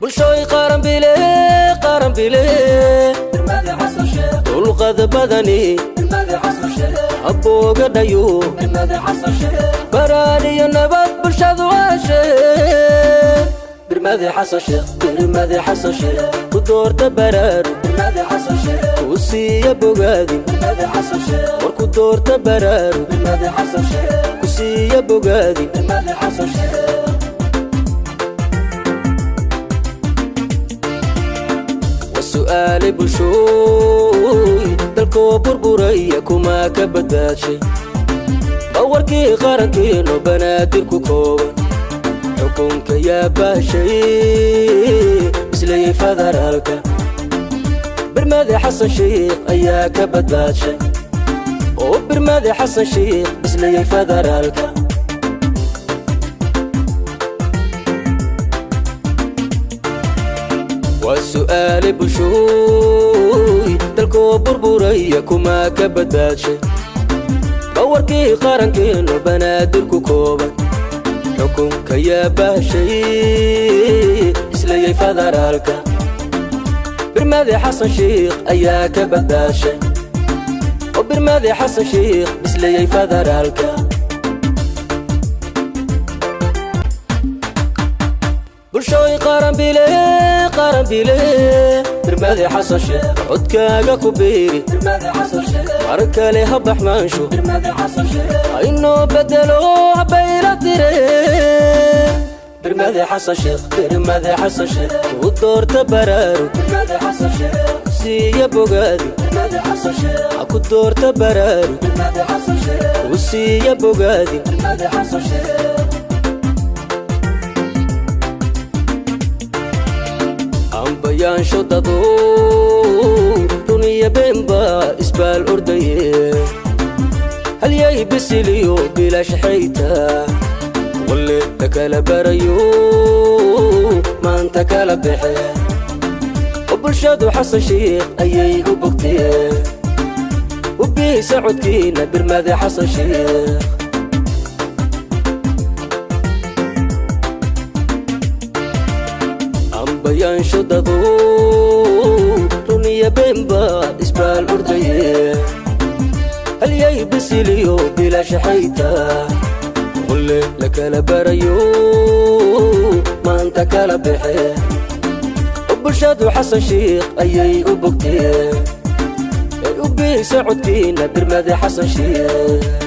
bulshooy qaran bile برمادي حسن شيخ dulqad badani برمادي حسن شيخ abooga dhayo برمادي حسن شيخ baraaniyo nabad bulshadu waashee برمادي حسن شيخ برمادي حسن شيخ ku doorta baraaru برمادي حسن شيخ ku siiya bogaadin برمادي حسن شيخ war ku doorta baraaru برمادي حسن شيخ ku siiya bogaadin برمادي حسن شيخ وسؤال bulshooy dalkoo burburaya kuma ka badbaadshay bawarkii qarankiino banaadir ku kooban xukunka yaa baashay islayay federaalka برمادي حسن شيخ ayaa ka badbaadshay oo برمادي حسن شيخ islayay federaalka وسؤال bulshooy dalkoo burburaya kuma ka badbaadshay bawarkii qarankiino banaadir ku kooban xukunka yaa baashay islayay federaalka برمادي حسن شيخ ayaa ka badbaadshay oo برمادي حسن شيخ islayay federaalka bulshooy qaran bile برمادي حسن شيخ codkaaga ku beeri برمادي حسن شيخ mar kale ha baxmaansho برمادي حسن شيخ aynoo bedelo habayla tire برمادي حسن شيخ برمادي حسن شيخ ku doorta baraaru برمادي حسن شيخ siiya bogaadi برمادي حسن شيخ ha ku doorta baraaru برمادي حسن شيخ ku siiya bogaadi برمادي حسن شيخ ambayaansho dado runiya beenba isbaal ordaye halyay bisiliyo bilaash xayta walle la kala barayo maanta kala baxe oo bulshadu xasan shiikh ayay u bogtee u biisa codkiina برمادي حسن shiikh ambayaansho dado runiya beenba isbaal ordaye halyay bisiliyo bilaash xayta walle la kala barayo maanta kala baxe oo bulshadu xasan shiikh ayay u bogtee u biisa codkiina برمادي حسن shiikh